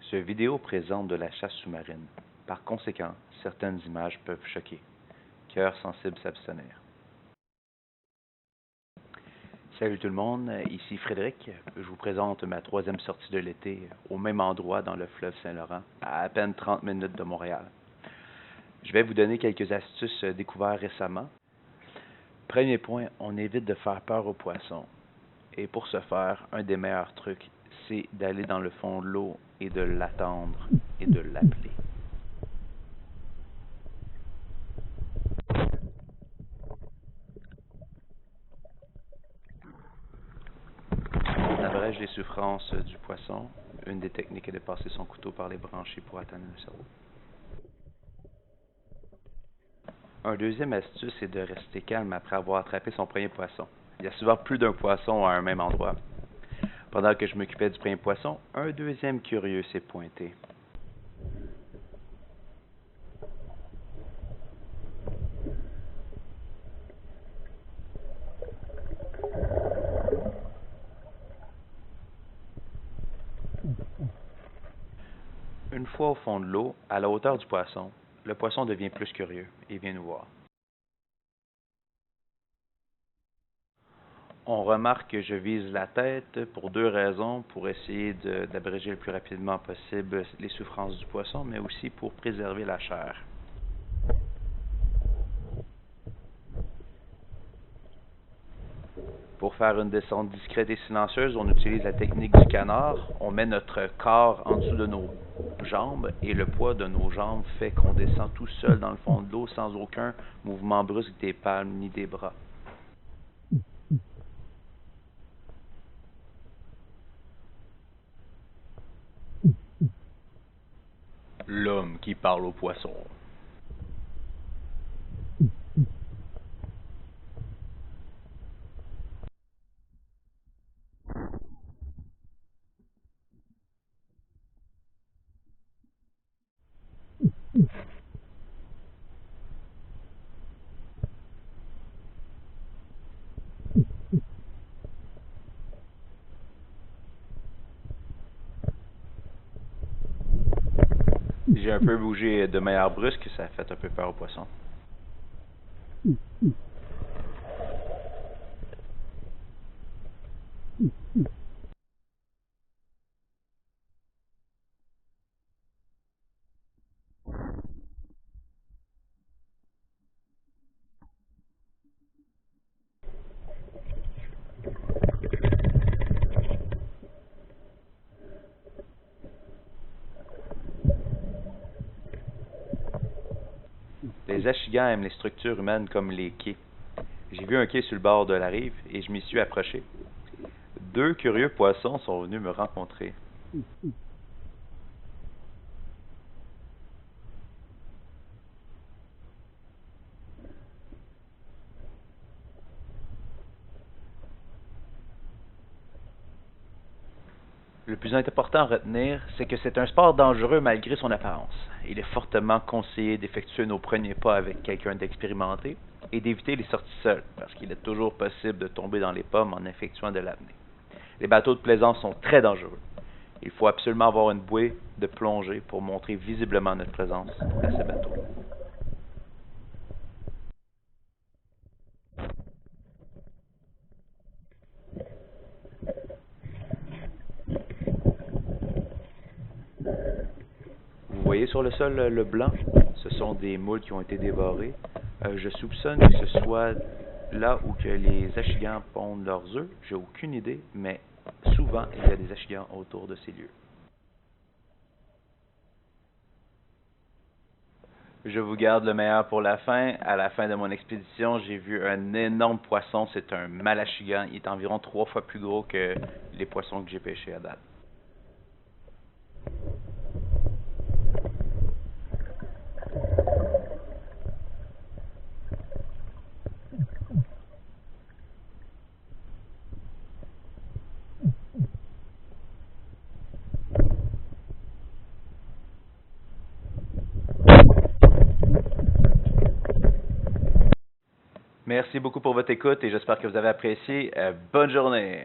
Ce vidéo présente de la chasse sous-marine. Par conséquent, certaines images peuvent choquer. Cœurs sensibles s'abstenir. Salut tout le monde, ici Frédéric. Je vous présente ma troisième sortie de l'été au même endroit dans le fleuve Saint-Laurent, à peine 30 minutes de Montréal. Je vais vous donner quelques astuces découvertes récemment. Premier point, on évite de faire peur aux poissons. Et pour ce faire, un des meilleurs trucs, c'est d'aller dans le fond de l'eau et de l'attendre et de l'appeler. On abrège les souffrances du poisson. Une des techniques est de passer son couteau par les branchies pour atteindre le cerveau. Un deuxième astuce est de rester calme après avoir attrapé son premier poisson. Il y a souvent plus d'un poisson à un même endroit. Pendant que je m'occupais du premier poisson, un deuxième curieux s'est pointé. Une fois au fond de l'eau, à la hauteur du poisson, le poisson devient plus curieux et vient nous voir. On remarque que je vise la tête pour deux raisons, pour essayer d'abréger le plus rapidement possible les souffrances du poisson, mais aussi pour préserver la chair. Pour faire une descente discrète et silencieuse, on utilise la technique du canard. On met notre corps en dessous de nos jambes et le poids de nos jambes fait qu'on descend tout seul dans le fond de l'eau sans aucun mouvement brusque des palmes ni des bras. L'homme qui parle au poisson. J'ai un peu bougé de manière brusque, ça a fait un peu peur au poisson. Les achigans aiment les structures humaines comme les quais. J'ai vu un quai sur le bord de la rive et je m'y suis approché. Deux curieux poissons sont venus me rencontrer. Le plus important à retenir, c'est que c'est un sport dangereux malgré son apparence. Il est fortement conseillé d'effectuer nos premiers pas avec quelqu'un d'expérimenté et d'éviter les sorties seules, parce qu'il est toujours possible de tomber dans les pommes en effectuant de l'apnée. Les bateaux de plaisance sont très dangereux. Il faut absolument avoir une bouée de plongée pour montrer visiblement notre présence à ces bateaux. Vous voyez sur le sol le blanc? Ce sont des moules qui ont été dévorés. Je soupçonne que ce soit là où que les achigans pondent leurs œufs. J'ai aucune idée, mais souvent il y a des achigans autour de ces lieux. Je vous garde le meilleur pour la fin. À la fin de mon expédition, j'ai vu un énorme poisson. C'est un malachigan. Il est environ 3 fois plus gros que les poissons que j'ai pêchés à date. Merci beaucoup pour votre écoute et j'espère que vous avez apprécié. Bonne journée!